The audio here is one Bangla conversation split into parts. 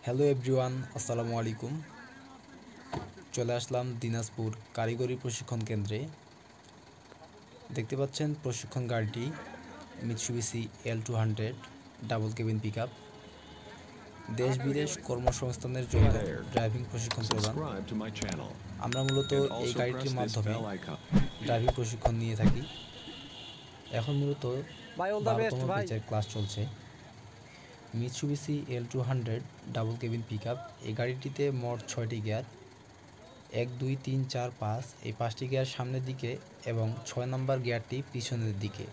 হ্যালো এভরিওয়ান, আসসালামু আলাইকুম। চলে আসলাম দিনাজপুর কারিগরি প্রশিক্ষণ কেন্দ্রে। দেখতে পাচ্ছেন প্রশিক্ষণ গাড়িটি Mitsubishi L200 double cabin pickup. দেশ বিদেশ কর্মসংস্থানের জন্য ড্রাইভিং প্রশিক্ষণ প্রদান। আমরা মূলত এই গাড়িটির মাধ্যমে ড্রাইভিং প্রশিক্ষণ নিয়ে থাকি। এখন মূলত 12তম ব্যাচের ক্লাস চলছে। Mitsubishi L200 double cabin pickup. এই গাড়িটিতে মোট 6টি গিয়ার, 1, 2, 3, 4, 5 এই 5টি গিয়ার সামনের দিকে এবং 6 নম্বর গিয়ারটি পিছনের দিকে,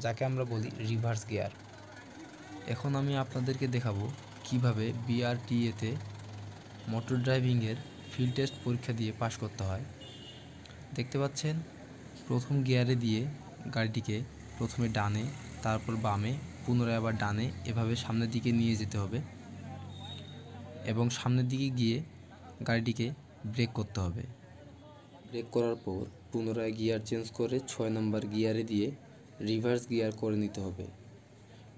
যাকে আমরা বলি রিভার্স গিয়ার। এখন আমি আপনাদেরকে দেখাবো কিভাবে BRTA-তে মোটর ড্রাইভিংয়ের ফিল্ড টেস্ট পরীক্ষা দিয়ে পাশ করতে হয়। দেখতে পাচ্ছেন প্রথম গিয়ারে দিয়ে গাড়িটিকে প্রথমে ডানে, তারপর বামে, পুনরায় আবার ডানে, এভাবে সামনের দিকে নিয়ে যেতে হবে এবং সামনের দিকে গিয়ে গাড়িটিকে ব্রেক করতে হবে। ব্রেক করার পর পুনরায় গিয়ার চেঞ্জ করে 6 নম্বর গিয়ারে দিয়ে রিভার্স গিয়ার করে নিতে হবে।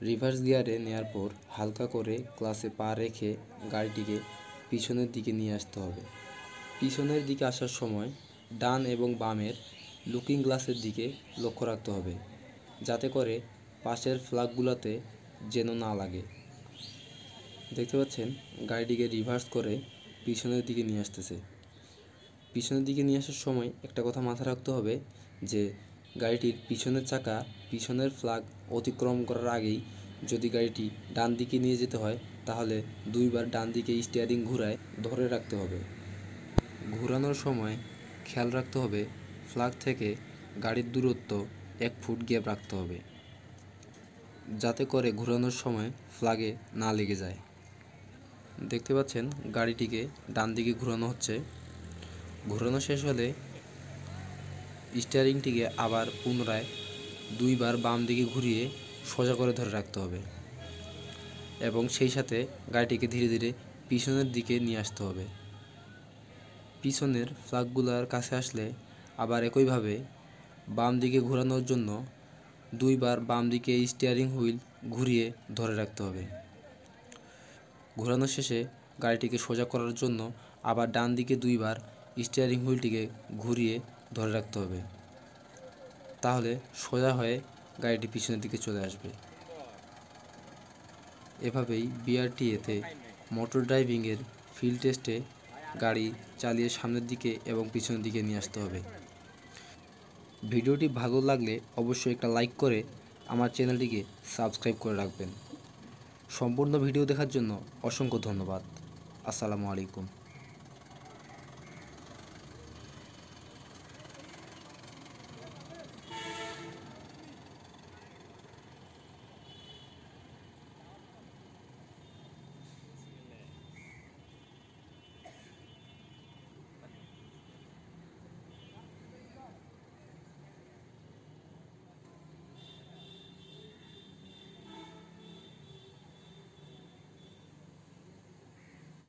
রিভার্স গিয়ারে নেওয়ার পর হালকা করে ক্লাসে পা রেখে গাড়িটিকে পিছনের দিকে নিয়ে আসতে হবে। পিছনের দিকে আসার সময় ডান এবং বামের লুকিং গ্লাসের দিকে লক্ষ্য রাখতে হবে, যাতে করে পাশের ফ্ল্যাগগুলোতে যেন না লাগে। দেখতে পাচ্ছেন গাড়িটিকে রিভার্স করে পিছনের দিকে নিয়ে আসতেছে। পিছনের দিকে নিয়ে আসার সময় একটা কথা মাথায় রাখতে হবে যে গাড়িটির পিছনের চাকা পিছনের ফ্ল্যাগ অতিক্রম করার আগেই যদি গাড়িটি ডান দিকে নিয়ে যেতে হয়, তাহলে 2বার ডান দিকে স্টিয়ারিং ঘুরায় ধরে রাখতে হবে। ঘোরানোর সময় খেয়াল রাখতে হবে ফ্ল্যাগ থেকে গাড়ির দূরত্ব 1 ফুট গ্যাপ রাখতে হবে, যাতে করে ঘোরানোর সময় ফ্ল্যাগে না লেগে যায়। দেখতে পাচ্ছেন গাড়িটিকে ডান দিকে ঘোরানো হচ্ছে। ঘোরানো শেষ হলে স্টিয়ারিংটিকে আবার পুনরায় 2বার বাম দিকে ঘুরিয়ে সোজা করে ধরে রাখতে হবে এবং সেই সাথে গাড়িটিকে ধীরে ধীরে পিছনের দিকে নিয়ে আসতে হবে। পিছনের ফ্ল্যাগগুলোর কাছে আসলে আবার একইভাবে বাম দিকে ঘোরানোর জন্য 2বার বাম দিকে স্টিয়ারিং হুইল ঘুরিয়ে ধরে রাখতে হবে। ঘোরানো শেষে গাড়িটিকে সোজা করার জন্য আবার ডান দিকে 2বার স্টিয়ারিং হুইলটিকে ঘুরিয়ে ধরে রাখতে হবে, তাহলে সোজা হয়ে গাড়িটি পিছনের দিকে চলে আসবে। এভাবেই BRTA-তে মোটর ড্রাইভিংয়ের ফিল্ড টেস্টে গাড়ি চালিয়ে সামনের দিকে এবং পিছনের দিকে নিয়ে আসতে হবে। ভিডিওটি ভালো লাগলে অবশ্যই একটা লাইক করে আমার চ্যানেলটিকে সাবস্ক্রাইব করে রাখবেন। সম্পূর্ণ ভিডিও দেখার জন্য অসংখ্য ধন্যবাদ। আসসালামু আলাইকুম।